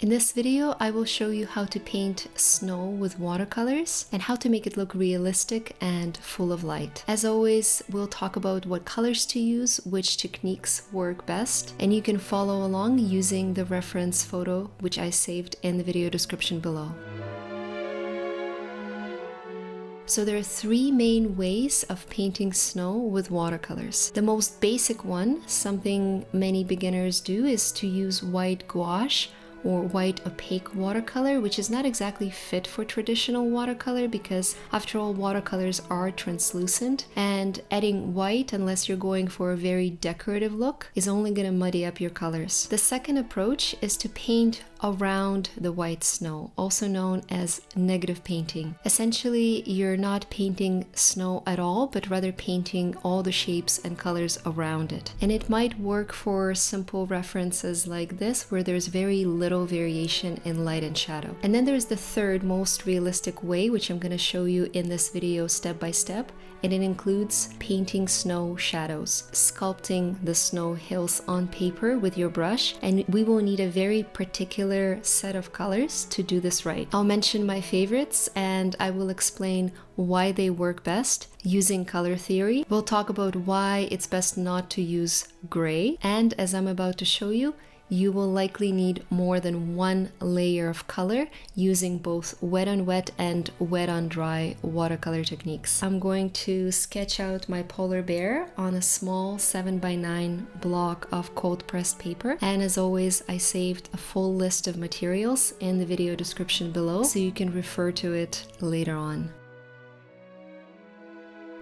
In this video, I will show you how to paint snow with watercolors and how to make it look realistic and full of light. As always, we'll talk about what colors to use, which techniques work best, and you can follow along using the reference photo, which I saved in the video description below. So there are three main ways of painting snow with watercolors. The most basic one, something many beginners do, is to use white gouache or white opaque watercolor, which is not exactly fit for traditional watercolor because after all, watercolors are translucent, and adding white, unless you're going for a very decorative look, is only going to muddy up your colors. The second approach is to paint around the white snow, also known as negative painting. Essentially, you're not painting snow at all, but rather painting all the shapes and colors around it. And it might work for simple references like this, where there's very little variation in light and shadow. And then there's the third most realistic way, which I'm going to show you in this video step by step, and it includes painting snow shadows, sculpting the snow hills on paper with your brush, and we will need a very particular set of colors to do this right. I'll mention my favorites and I will explain why they work best using color theory. We'll talk about why it's best not to use gray, and as I'm about to show you, you will likely need more than one layer of color using both wet on wet and wet on dry watercolor techniques. I'm going to sketch out my polar bear on a small 7x9 block of cold pressed paper, and as always, I saved a full list of materials in the video description below so you can refer to it later on.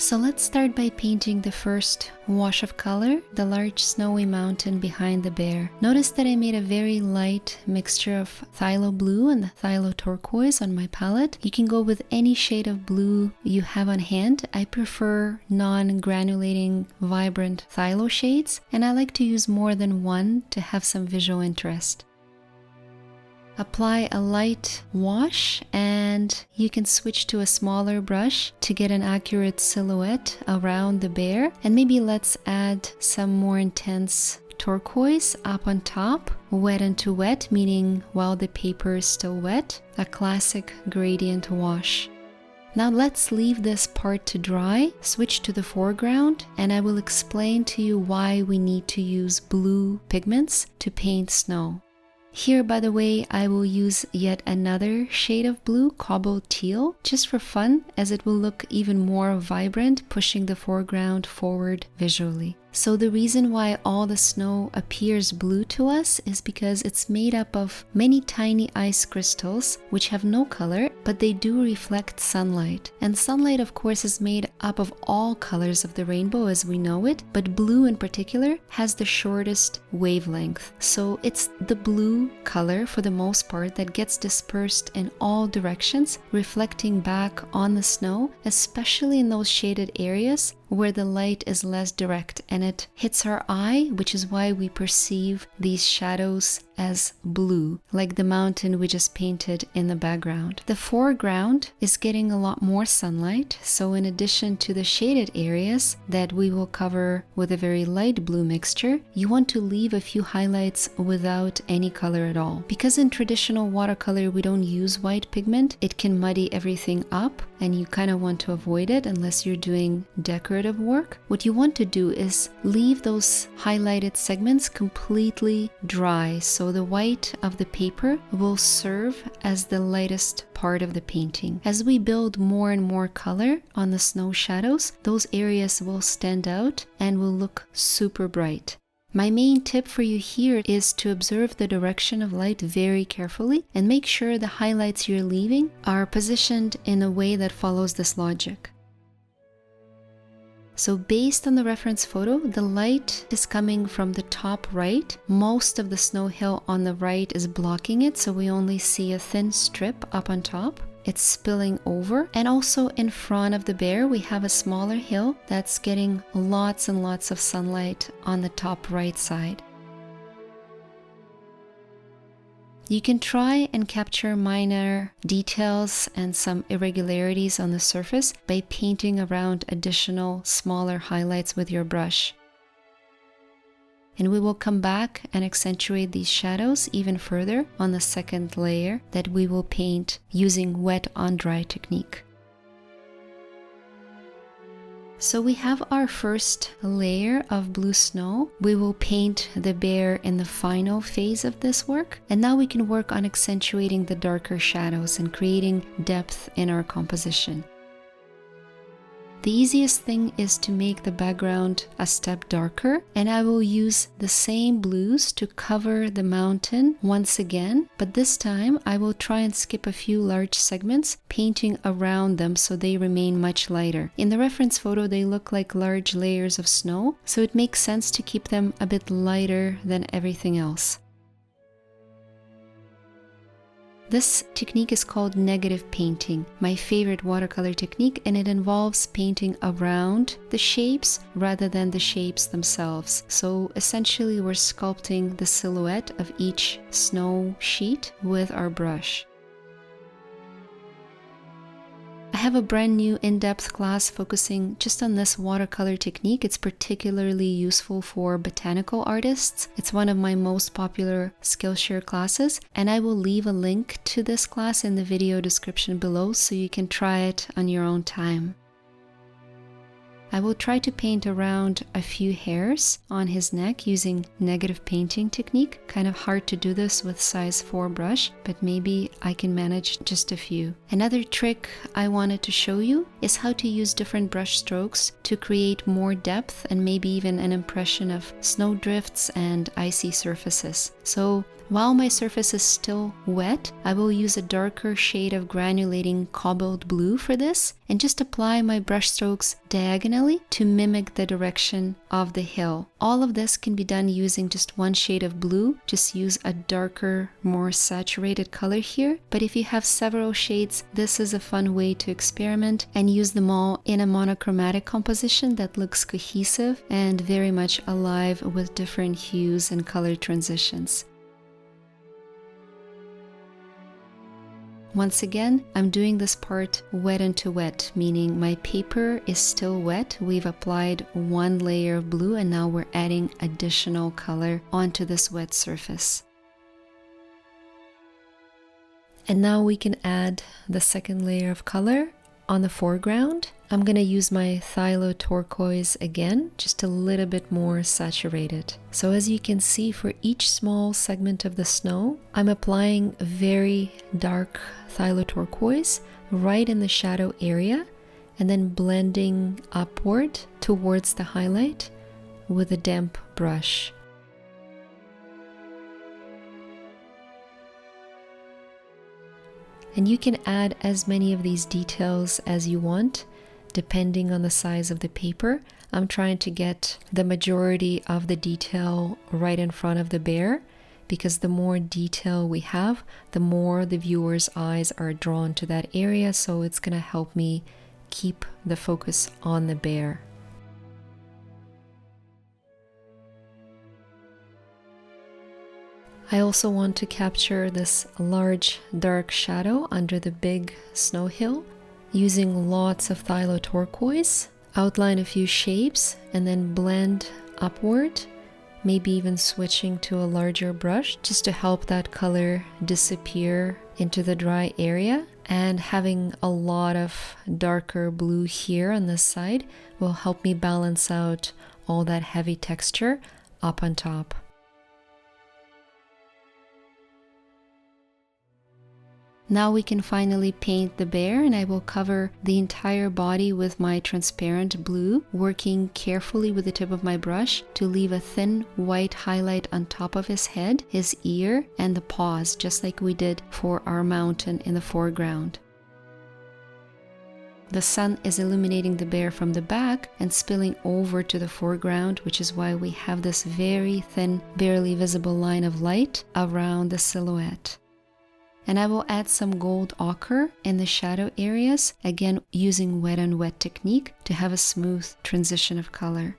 So let's start by painting the first wash of color, the large snowy mountain behind the bear. Notice that I made a very light mixture of phthalo blue and phthalo turquoise on my palette. You can go with any shade of blue you have on hand. I prefer non-granulating, vibrant phthalo shades, and I like to use more than one to have some visual interest. Apply a light wash and you can switch to a smaller brush to get an accurate silhouette around the bear. And maybe let's add some more intense turquoise up on top, wet into wet, meaning while the paper is still wet, a classic gradient wash. Now let's leave this part to dry, switch to the foreground, and I will explain to you why we need to use blue pigments to paint snow. Here, by the way, I will use yet another shade of blue, cobalt teal, just for fun, as it will look even more vibrant, pushing the foreground forward visually. So the reason why all the snow appears blue to us is because it's made up of many tiny ice crystals which have no color, but they do reflect sunlight. And sunlight, of course, is made up of all colors of the rainbow as we know it, but blue in particular has the shortest wavelength. So it's the blue color for the most part that gets dispersed in all directions, reflecting back on the snow, especially in those shaded areas where the light is less direct and it hits our eye, which is why we perceive these shadows as blue, like the mountain we just painted in the background. The foreground is getting a lot more sunlight, so in addition to the shaded areas that we will cover with a very light blue mixture, you want to leave a few highlights without any color at all. Because in traditional watercolor we don't use white pigment, it can muddy everything up and you kind of want to avoid it unless you're doing decorative work. What you want to do is leave those highlighted segments completely dry, so the white of the paper will serve as the lightest part of the painting. As we build more and more color on the snow shadows, those areas will stand out and will look super bright. My main tip for you here is to observe the direction of light very carefully and make sure the highlights you're leaving are positioned in a way that follows this logic. So based on the reference photo, the light is coming from the top right. Most of the snow hill on the right is blocking it, so we only see a thin strip up on top. It's spilling over, and also in front of the bear we have a smaller hill that's getting lots and lots of sunlight on the top right side. You can try and capture minor details and some irregularities on the surface by painting around additional smaller highlights with your brush. And we will come back and accentuate these shadows even further on the second layer that we will paint using wet on dry technique. So we have our first layer of blue snow. We will paint the bear in the final phase of this work. And now we can work on accentuating the darker shadows and creating depth in our composition. The easiest thing is to make the background a step darker, and I will use the same blues to cover the mountain once again, but this time I will try and skip a few large segments, painting around them so they remain much lighter. In the reference photo they look like large layers of snow, so it makes sense to keep them a bit lighter than everything else. This technique is called negative painting, my favorite watercolor technique, and it involves painting around the shapes rather than the shapes themselves. So essentially we're sculpting the silhouette of each snow sheet with our brush. I have a brand new in-depth class focusing just on this watercolor technique. It's particularly useful for botanical artists. It's one of my most popular Skillshare classes, and I will leave a link to this class in the video description below so you can try it on your own time. I will try to paint around a few hairs on his neck using negative painting technique. Kind of hard to do this with size 4 brush, but maybe I can manage just a few. Another trick I wanted to show you is how to use different brush strokes to create more depth and maybe even an impression of snow drifts and icy surfaces. So while my surface is still wet, I will use a darker shade of granulating cobalt blue for this and just apply my brush strokes diagonally to mimic the direction of the hill. All of this can be done using just one shade of blue. Just use a darker, more saturated color here. But if you have several shades, this is a fun way to experiment and use them all in a monochromatic composition that looks cohesive and very much alive with different hues and color transitions. Once again, I'm doing this part wet into wet, meaning my paper is still wet. We've applied one layer of blue and now we're adding additional color onto this wet surface. And now we can add the second layer of color on the foreground. I'm going to use my phthalo turquoise again, just a little bit more saturated. So as you can see, for each small segment of the snow, I'm applying very dark phthalo turquoise right in the shadow area and then blending upward towards the highlight with a damp brush. And you can add as many of these details as you want, depending on the size of the paper. I'm trying to get the majority of the detail right in front of the bear, because the more detail we have, the more the viewer's eyes are drawn to that area, so it's going to help me keep the focus on the bear. I also want to capture this large dark shadow under the big snow hill using lots of phthalo turquoise, outline a few shapes and then blend upward, maybe even switching to a larger brush just to help that color disappear into the dry area. And having a lot of darker blue here on this side will help me balance out all that heavy texture up on top. Now we can finally paint the bear, and I will cover the entire body with my transparent blue, working carefully with the tip of my brush to leave a thin white highlight on top of his head, his ear, and the paws, just like we did for our mountain in the foreground. The sun is illuminating the bear from the back and spilling over to the foreground, which is why we have this very thin, barely visible line of light around the silhouette. And I will add some gold ochre in the shadow areas, again using wet on wet technique to have a smooth transition of color.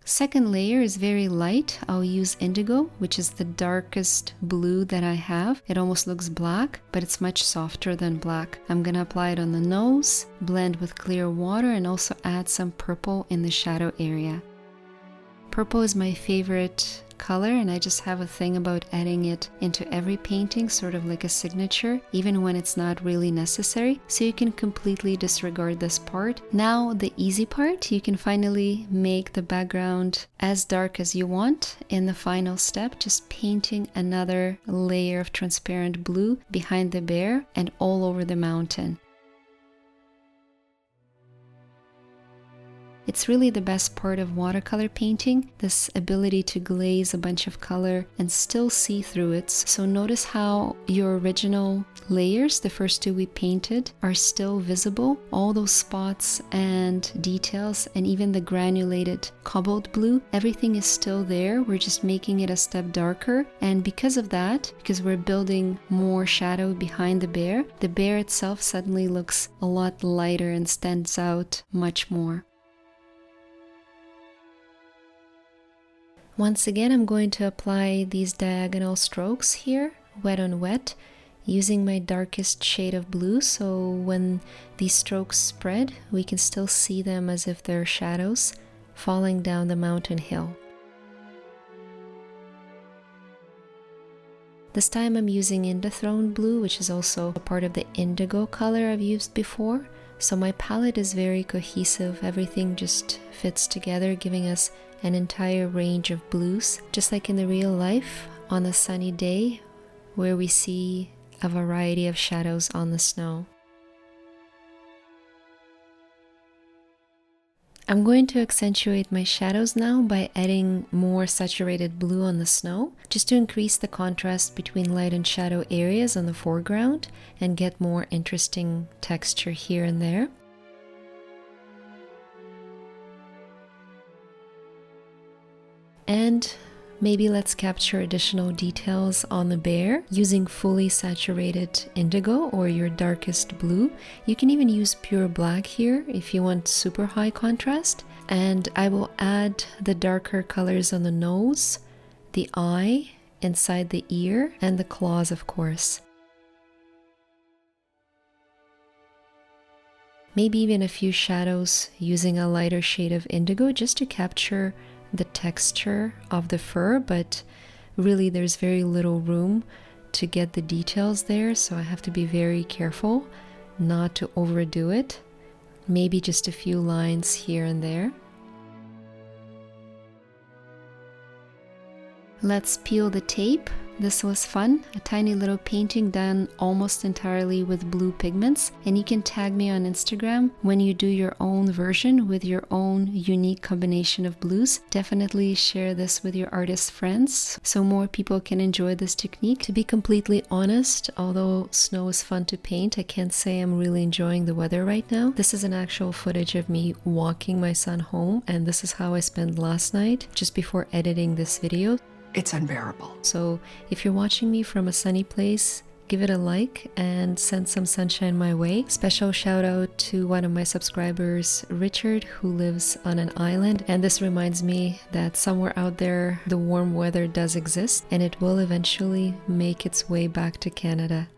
Second layer is very light. I'll use indigo, which is the darkest blue that I have. It almost looks black, but it's much softer than black. I'm gonna apply it on the nose, blend with clear water, and also add some purple in the shadow area. Purple is my favorite color, and I just have a thing about adding it into every painting, sort of like a signature, even when it's not really necessary. So you can completely disregard this part. Now the easy part, you can finally make the background as dark as you want. In the final step, just painting another layer of transparent blue behind the bear and all over the mountain. It's really the best part of watercolor painting, this ability to glaze a bunch of color and still see through it. So notice how your original layers, the first two we painted, are still visible. All those spots and details and even the granulated cobalt blue, everything is still there. We're just making it a step darker. And because of that, because we're building more shadow behind the bear itself suddenly looks a lot lighter and stands out much more. Once again, I'm going to apply these diagonal strokes here, wet on wet, using my darkest shade of blue, so when these strokes spread, we can still see them as if they're shadows falling down the mountain hill. This time I'm using Indothrone blue, which is also a part of the indigo color I've used before. So my palette is very cohesive, everything just fits together, giving us an entire range of blues, just like in the real life on a sunny day where we see a variety of shadows on the snow. I'm going to accentuate my shadows now by adding more saturated blue on the snow, just to increase the contrast between light and shadow areas on the foreground and get more interesting texture here and there. And maybe let's capture additional details on the bear using fully saturated indigo or your darkest blue. You can even use pure black here if you want super high contrast. And I will add the darker colors on the nose, the eye, inside the ear, and the claws, of course. Maybe even a few shadows using a lighter shade of indigo just to capture the texture of the fur, but really there's very little room to get the details there, so I have to be very careful not to overdo it. Maybe just a few lines here and there. Let's peel the tape. This was fun, a tiny little painting done almost entirely with blue pigments, and you can tag me on Instagram when you do your own version with your own unique combination of blues. Definitely share this with your artist friends so more people can enjoy this technique. To be completely honest, although snow is fun to paint, I can't say I'm really enjoying the weather right now. This is an actual footage of me walking my son home, and this is how I spent last night just before editing this video. It's unbearable. So if you're watching me from a sunny place, give it a like and send some sunshine my way. Special shout out to one of my subscribers, Richard, who lives on an island. And this reminds me that somewhere out there, the warm weather does exist and it will eventually make its way back to Canada.